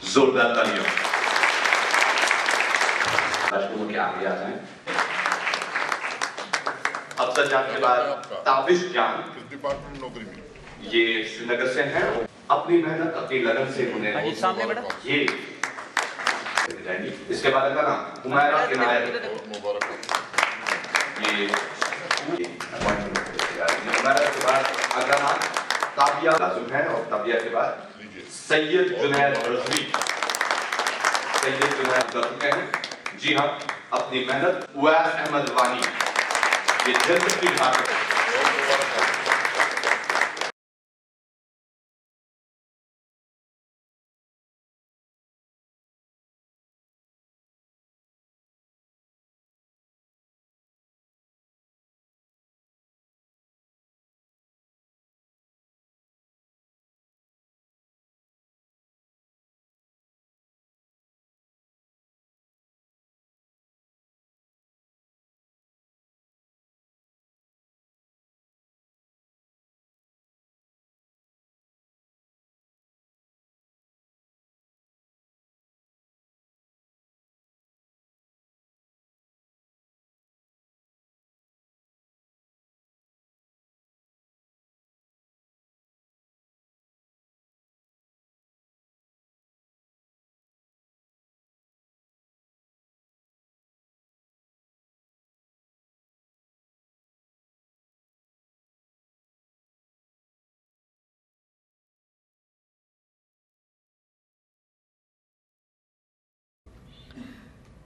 जोरदार तालियों। राष्ट्रपति के आगे आ जाएं। अफसर जान के बाद ताबिश जान किस डिपार्टमेंट में नौकरी मिली? ये श्रीनगर से हैं। अपनी मेहनत अपनी लगन से उन्हें सामने मैडम ये इसके बाद अगर हुमायरा इनायत मुबारक हो। ये अपॉइंटमेंट हुमायरा के बाद अगर ताबिया लाजुम है और ताबिया के बाद सैयद जुनैद रज़वी कर चुके हैं। जी हाँ, अपनी मेहनत उवैस अहमद वानी ये जल्द की बात है।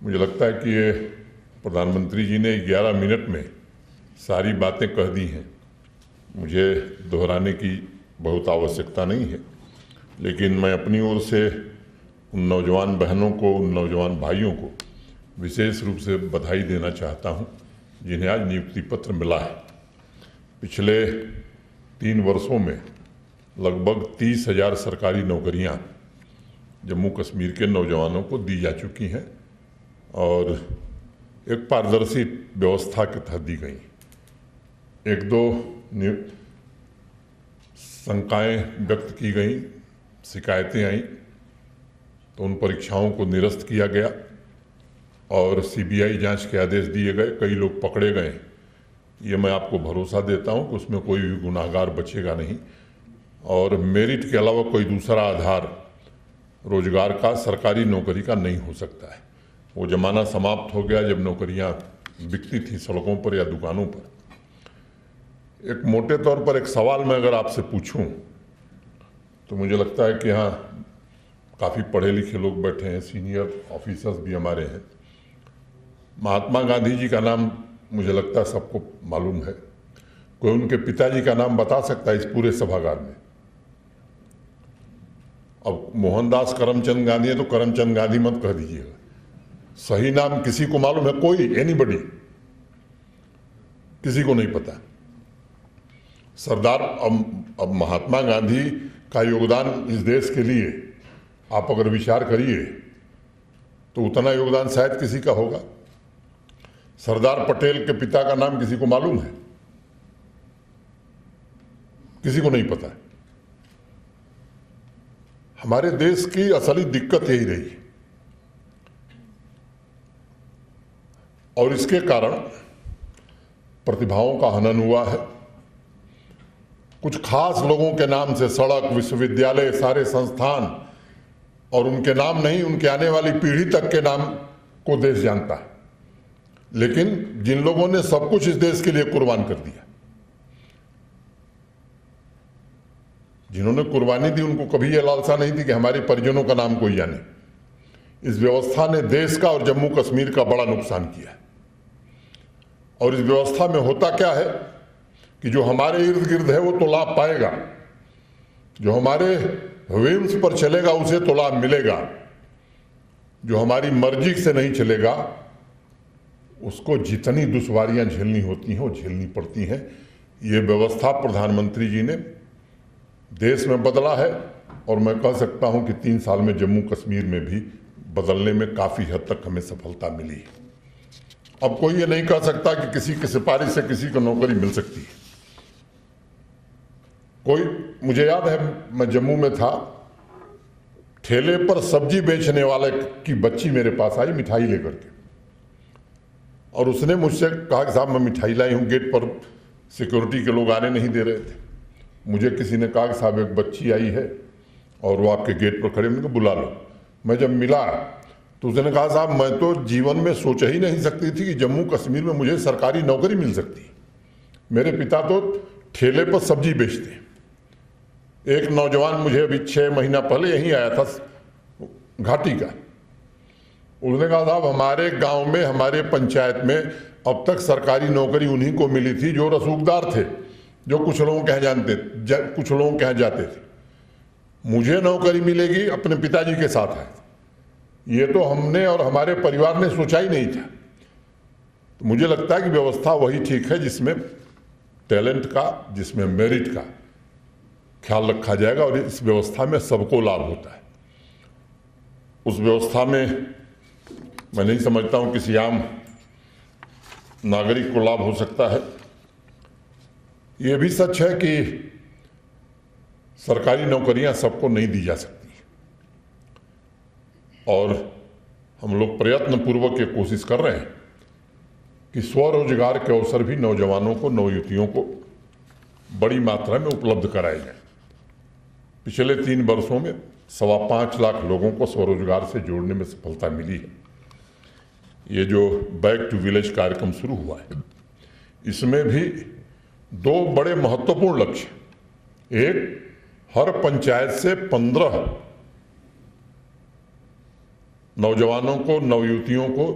मुझे लगता है कि ये प्रधानमंत्री जी ने 11 मिनट में सारी बातें कह दी हैं। मुझे दोहराने की बहुत आवश्यकता नहीं है, लेकिन मैं अपनी ओर से उन नौजवान बहनों को, उन नौजवान भाइयों को विशेष रूप से बधाई देना चाहता हूं, जिन्हें आज नियुक्ति पत्र मिला है। पिछले 3 वर्षों में लगभग 30,000 सरकारी नौकरियां जम्मू कश्मीर के नौजवानों को दी जा चुकी हैं और एक पारदर्शी व्यवस्था के तहत दी गई। 1-2 शंकाएं व्यक्त की गई, शिकायतें आई, तो उन परीक्षाओं को निरस्त किया गया और सीबीआई जांच के आदेश दिए गए। कई लोग पकड़े गए। ये मैं आपको भरोसा देता हूं कि उसमें कोई भी गुनाहगार बचेगा नहीं और मेरिट के अलावा कोई दूसरा आधार रोजगार का, सरकारी नौकरी का नहीं हो सकता है। वो जमाना समाप्त हो गया जब नौकरियां बिकती थी सड़कों पर या दुकानों पर। एक मोटे तौर पर एक सवाल मैं अगर आपसे पूछूं तो मुझे लगता है कि यहाँ काफ़ी पढ़े लिखे लोग बैठे हैं, सीनियर ऑफिसर्स भी हमारे हैं। महात्मा गांधी जी का नाम मुझे लगता है सबको मालूम है। कोई उनके पिताजी का नाम बता सकता है इस पूरे सभागार में? अब मोहनदास करमचंद गांधी है तो करमचंद गांधी मत कह दीजिएगा। सही नाम किसी को मालूम है? कोई, एनीबडी? किसी को नहीं पता। सरदार अब महात्मा गांधी का योगदान इस देश के लिए आप अगर विचार करिए तो उतना योगदान शायद किसी का होगा। सरदार पटेल के पिता का नाम किसी को मालूम है? किसी को नहीं पता है। हमारे देश की असली दिक्कत यही रही है और इसके कारण प्रतिभाओं का हनन हुआ है। कुछ खास लोगों के नाम से सड़क, विश्वविद्यालय, सारे संस्थान और उनके नाम नहीं, उनके आने वाली पीढ़ी तक के नाम को देश जानता है। लेकिन जिन लोगों ने सब कुछ इस देश के लिए कुर्बान कर दिया, जिन्होंने कुर्बानी दी, उनको कभी यह लालसा नहीं थी कि हमारे परिजनों का नाम कोई जाने। इस व्यवस्था ने देश का और जम्मू कश्मीर का बड़ा नुकसान किया। और इस व्यवस्था में होता क्या है कि जो हमारे इर्द गिर्द है वो तो लाभ पाएगा, जो हमारे व्हील्स पर चलेगा उसे तो लाभ मिलेगा, जो हमारी मर्जी से नहीं चलेगा उसको जितनी दुश्वारियां झेलनी होती हैं वो झेलनी पड़ती हैं। ये व्यवस्था प्रधानमंत्री जी ने देश में बदला है और मैं कह सकता हूं कि 3 साल में जम्मू कश्मीर में भी बदलने में काफ़ी हद तक हमें सफलता मिली है। अब कोई ये नहीं कह सकता कि किसी की सिफारिश से किसी को नौकरी मिल सकती है। मुझे याद है मैं जम्मू में था ठेले पर सब्जी बेचने वाले की बच्ची मेरे पास आई मिठाई लेकर के, और उसने मुझसे कहा कि साहब मैं मिठाई लाई हूँ, गेट पर सिक्योरिटी के लोग आने नहीं दे रहे थे। मुझे किसी ने कहा कि साहब एक बच्ची आई है और वो आपके गेट पर खड़े, मैंने कहा बुला लो। मैं जब मिला तो उसने कहा साहब मैं तो जीवन में सोच ही नहीं सकती थी कि जम्मू कश्मीर में मुझे सरकारी नौकरी मिल सकती है। मेरे पिता तो ठेले पर सब्जी बेचते हैं। एक नौजवान मुझे अभी 6 महीना पहले यहीं आया था घाटी का, उसने कहा साहब हमारे गांव में हमारे पंचायत में अब तक सरकारी नौकरी उन्हीं को मिली थी जो रसूखदार थे, जो कुछ लोगों के यहाँ कुछ लोगों के यहाँ जाते थे। मुझे नौकरी मिलेगी अपने पिताजी के साथ है, ये तो हमने और हमारे परिवार ने सोचा ही नहीं था। तो मुझे लगता है कि व्यवस्था वही ठीक है जिसमें टैलेंट का, जिसमें मेरिट का ख्याल रखा जाएगा, और इस व्यवस्था में सबको लाभ होता है। उस व्यवस्था में मैं नहीं समझता हूं किसी आम नागरिक को लाभ हो सकता है। ये भी सच है कि सरकारी नौकरियां सबको नहीं दी जा सकती, और हम लोग प्रयत्न पूर्वक ये कोशिश कर रहे हैं कि स्वरोजगार के अवसर भी नौजवानों को, नवयुवतियों को बड़ी मात्रा में उपलब्ध कराए जाए। पिछले 3 वर्षों में 5.25 लाख लोगों को स्वरोजगार से जोड़ने में सफलता मिली है। ये जो बैक टू विलेज कार्यक्रम शुरू हुआ है, इसमें भी 2 बड़े महत्वपूर्ण लक्ष्य, एक हर पंचायत से 15 नौजवानों को, नवयुवतियों को,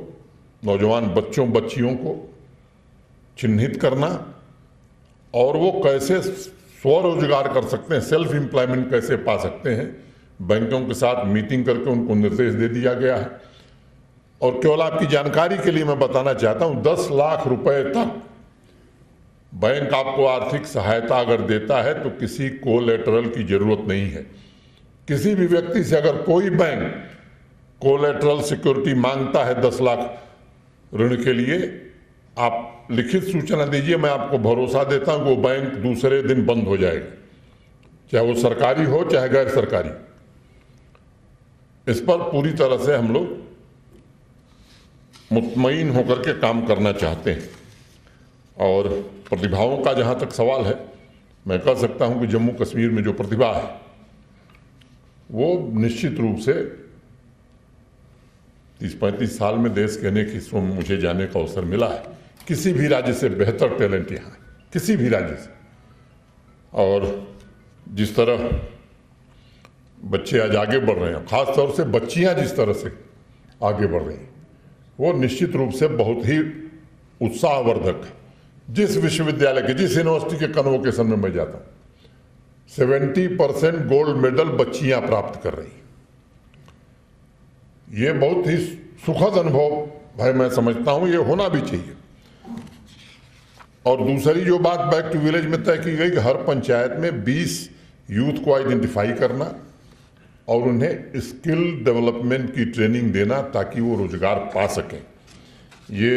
नौजवान बच्चों बच्चियों को चिन्हित करना, और वो कैसे स्वरोजगार कर सकते हैं, सेल्फ एम्प्लॉयमेंट कैसे पा सकते हैं, बैंकों के साथ मीटिंग करके उनको निर्देश दे दिया गया है। और केवल आपकी जानकारी के लिए मैं बताना चाहता हूं, 10 लाख रुपए तक बैंक आपको आर्थिक सहायता अगर देता है तो किसी कोलेटरल की जरूरत नहीं है। किसी भी व्यक्ति से अगर कोई बैंक कोलेटरल सिक्योरिटी मांगता है 10 लाख ऋण के लिए, आप लिखित सूचना दीजिए, मैं आपको भरोसा देता हूं कि वो बैंक दूसरे दिन बंद हो जाएगा, चाहे वो सरकारी हो चाहे गैर सरकारी। इस पर पूरी तरह से हम लोग मुतमईन होकर के काम करना चाहते हैं। और प्रतिभाओं का जहां तक सवाल है, मैं कह सकता हूं कि जम्मू कश्मीर में जो प्रतिभा है वो निश्चित रूप से 30-35 साल में देश के अनेक हिस्सों में मुझे जाने का अवसर मिला है। किसी भी राज्य से बेहतर टैलेंट यहाँ है, किसी भी राज्य से। और जिस तरह बच्चे आज आगे बढ़ रहे हैं, खास तौर से बच्चियां जिस तरह से आगे बढ़ रही हैं, वो निश्चित रूप से बहुत ही उत्साहवर्धक है। जिस विश्वविद्यालय के, जिस यूनिवर्सिटी के कन्वोकेशन में मैं जाता हूँ, 70% गोल्ड मेडल बच्चियां प्राप्त कर रही हैं। ये बहुत ही सुखद अनुभव है, मैं समझता हूं ये होना भी चाहिए। और दूसरी जो बात बैक टू विलेज में तय की गई कि हर पंचायत में 20 यूथ को आइडेंटिफाई करना और उन्हें स्किल डेवलपमेंट की ट्रेनिंग देना ताकि वो रोजगार पा सकें। ये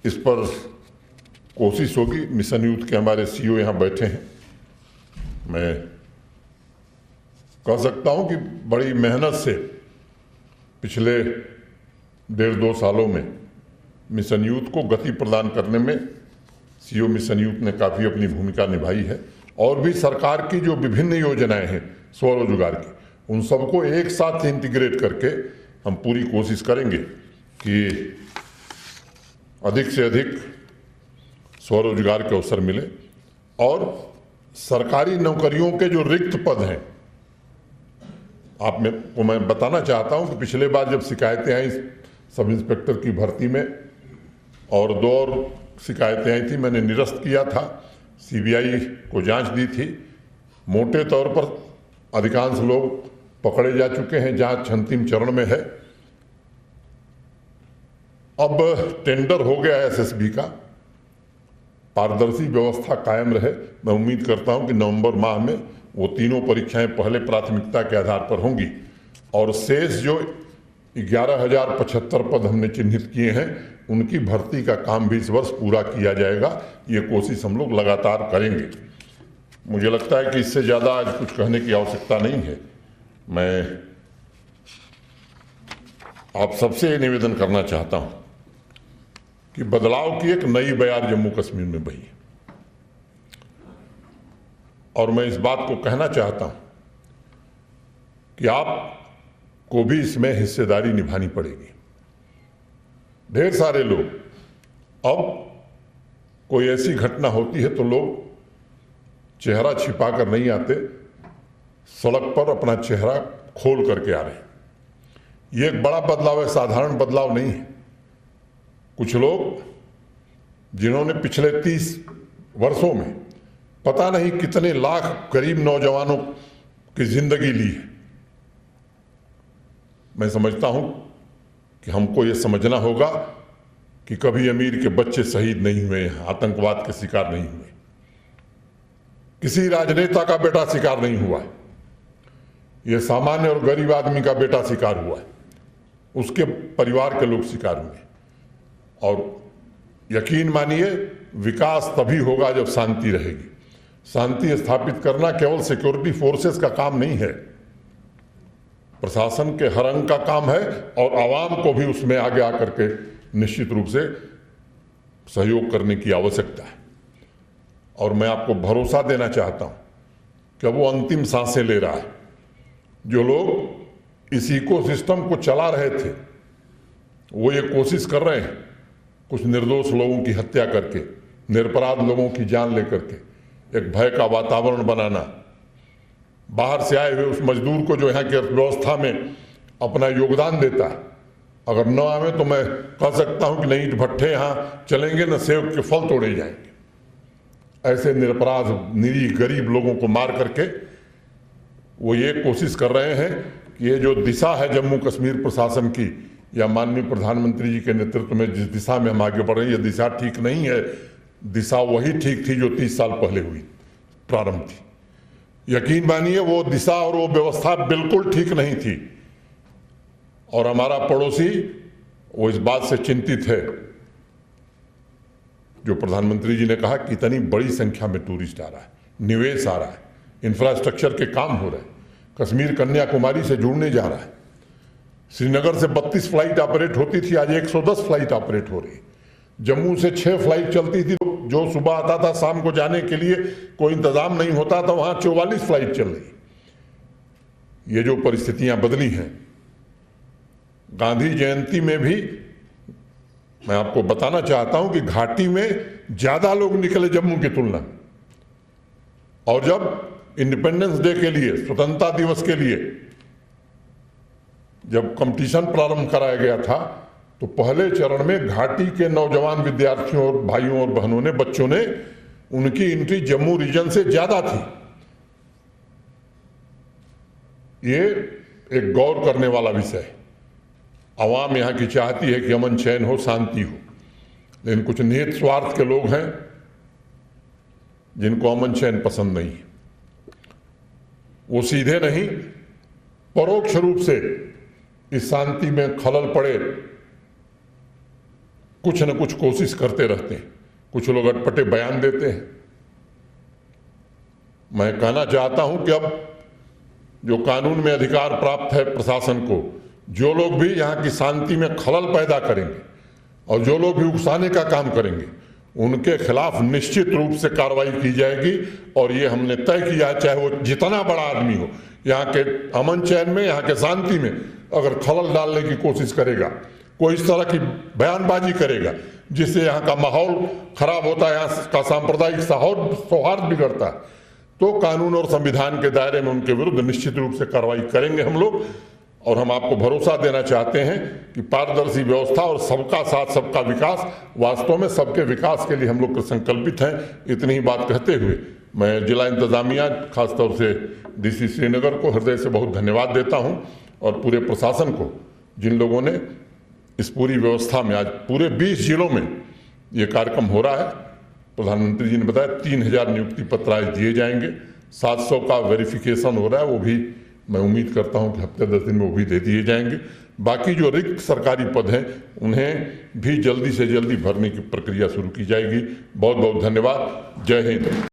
इस पर कोशिश होगी। मिशन यूथ के हमारे सीईओ यहाँ बैठे हैं। मैं कह सकता हूं कि बड़ी मेहनत से पिछले 1.5-2 सालों में मिशन यूथ को गति प्रदान करने में सीईओ मिशन यूथ ने काफ़ी अपनी भूमिका निभाई है। और भी सरकार की जो विभिन्न योजनाएं हैं स्वरोजगार की, उन सबको एक साथ इंटीग्रेट करके हम पूरी कोशिश करेंगे कि अधिक से अधिक स्वरोजगार के अवसर मिले। और सरकारी नौकरियों के जो रिक्त पद हैं, आप में को मैं बताना चाहता हूं कि पिछले बार जब शिकायतें आई सब इंस्पेक्टर की भर्ती में, और 2 और शिकायतें आई थी, मैंने निरस्त किया था, सीबीआई को जांच दी थी। मोटे तौर पर अधिकांश लोग पकड़े जा चुके हैं, जांच अंतिम चरण में है। अब टेंडर हो गया है एसएसबी का, पारदर्शी व्यवस्था कायम रहे। मैं उम्मीद करता हूं कि नवंबर माह में वो तीनों परीक्षाएं पहले प्राथमिकता के आधार पर होंगी, और शेष जो 11,075 पद हमने चिन्हित किए हैं उनकी भर्ती का काम भी इस वर्ष पूरा किया जाएगा। ये कोशिश हम लोग लगातार करेंगे। मुझे लगता है कि इससे ज़्यादा आज कुछ कहने की आवश्यकता नहीं है। मैं आप सबसे निवेदन करना चाहता हूं कि बदलाव की एक नई बयार जम्मू कश्मीर में बही है और मैं इस बात को कहना चाहता हूं कि आपको भी इसमें हिस्सेदारी निभानी पड़ेगी। ढेर सारे लोग, अब कोई ऐसी घटना होती है तो लोग चेहरा छिपाकर नहीं आते, सड़क पर अपना चेहरा खोल करके आ रहे हैं। ये एक बड़ा बदलाव है, साधारण बदलाव नहीं है। कुछ लोग जिन्होंने पिछले 30 वर्षों में पता नहीं कितने लाख गरीब नौजवानों की जिंदगी ली है, मैं समझता हूं कि हमको ये समझना होगा कि कभी अमीर के बच्चे शहीद नहीं हुए हैं, आतंकवाद के शिकार नहीं हुए, किसी राजनेता का बेटा शिकार नहीं हुआ है, ये सामान्य और गरीब आदमी का बेटा शिकार हुआ है, उसके परिवार के लोग शिकार हुए। और यकीन मानिए, विकास तभी होगा जब शांति रहेगी। शांति स्थापित करना केवल सिक्योरिटी फोर्सेस का काम नहीं है, प्रशासन के हर अंग का काम है और आवाम को भी उसमें आगे आकर के निश्चित रूप से सहयोग करने की आवश्यकता है। और मैं आपको भरोसा देना चाहता हूं कि वो अंतिम सांसें ले रहा है। जो लोग इस इकोसिस्टम को चला रहे थे, वो ये कोशिश कर रहे हैं कुछ निर्दोष लोगों की हत्या करके, निरपराध लोगों की जान लेकर के एक भय का वातावरण बनाना, बाहर से आए हुए उस मजदूर को जो यहाँ की अर्थव्यवस्था में अपना योगदान देता है, अगर न आवे तो मैं कह सकता हूं कि नहीं ईंट भट्ठे यहाँ चलेंगे, न सेब के फल तोड़े जाएंगे। ऐसे निरपराध निरीह गरीब लोगों को मार करके वो ये कोशिश कर रहे हैं कि ये जो दिशा है जम्मू कश्मीर प्रशासन की या माननीय प्रधानमंत्री जी के नेतृत्व में जिस दिशा में हम आगे बढ़ रहे हैं, ये दिशा ठीक नहीं है। दिशा वही ठीक थी जो 30 साल पहले हुई प्रारंभ थी। यकीन मानिए, वो दिशा और वो व्यवस्था बिल्कुल ठीक नहीं थी। और हमारा पड़ोसी वो इस बात से चिंतित है, जो प्रधानमंत्री जी ने कहा कि इतनी बड़ी संख्या में टूरिस्ट आ रहा है, निवेश आ रहा है, इंफ्रास्ट्रक्चर के काम हो रहे हैं, कश्मीर कन्याकुमारी से जुड़ने जा रहा है। श्रीनगर से 32 फ्लाइट ऑपरेट होती थी, आज 110 फ्लाइट ऑपरेट हो रही है। जम्मू से 6 फ्लाइट चलती थी, जो सुबह आता था शाम को जाने के लिए कोई इंतजाम नहीं होता था, वहां 44 फ्लाइट चल रही। ये जो परिस्थितियां बदली हैं, गांधी जयंती में भी मैं आपको बताना चाहता हूं कि घाटी में ज्यादा लोग निकले जम्मू की तुलना में। और जब इंडिपेंडेंस डे के लिए, स्वतंत्रता दिवस के लिए जब कंपटीशन प्रारंभ कराया गया था, तो पहले चरण में घाटी के नौजवान विद्यार्थियों और भाइयों और बहनों ने, बच्चों ने, उनकी एंट्री जम्मू रीजन से ज्यादा थी। ये एक गौर करने वाला विषय है। आवाम यहाँ की चाहती है कि अमन चैन हो, शांति हो, लेकिन कुछ निहित स्वार्थ के लोग हैं जिनको अमन चैन पसंद नहीं है। वो सीधे नहीं, परोक्ष रूप से इस शांति में खलल पड़े कुछ न कुछ कोशिश करते रहते हैं। कुछ लोग अटपटे बयान देते हैं। मैं कहना चाहता हूं कि अब जो कानून में अधिकार प्राप्त है प्रशासन को, जो लोग भी यहाँ की शांति में खलल पैदा करेंगे और जो लोग भी उकसाने का काम करेंगे, उनके खिलाफ निश्चित रूप से कार्रवाई की जाएगी। और ये हमने तय किया, चाहे वो जितना बड़ा आदमी हो, यहाँ के अमन चैन में, यहाँ के शांति में अगर खलल डालने की कोशिश करेगा, कोई इस तरह की बयानबाजी करेगा जिससे यहाँ का माहौल खराब होता है, यहाँ का सांप्रदायिक सौहार्द बिगड़ता है, तो कानून और संविधान के दायरे में उनके विरुद्ध निश्चित रूप से कार्रवाई करेंगे हम लोग। और हम आपको भरोसा देना चाहते हैं कि पारदर्शी व्यवस्था और सबका साथ सबका विकास, वास्तव में सबके विकास के लिए हम लोग संकल्पित हैं। इतनी ही बात कहते हुए मैं जिला इंतजामिया, खासतौर से डीसी श्रीनगर को हृदय से बहुत धन्यवाद देता हूं और पूरे प्रशासन को, जिन लोगों ने इस पूरी व्यवस्था में, आज पूरे 20 जिलों में ये कार्यक्रम हो रहा है। प्रधानमंत्री जी ने बताया 3000 नियुक्ति पत्र आज दिए जाएंगे, 700 का वेरिफिकेशन हो रहा है, वो भी मैं उम्मीद करता हूं कि हफ्ते 10 दिन में वो भी दे दिए जाएंगे। बाकी जो रिक्त सरकारी पद हैं उन्हें भी जल्दी से जल्दी भरने की प्रक्रिया शुरू की जाएगी। बहुत बहुत धन्यवाद। जय हिंद।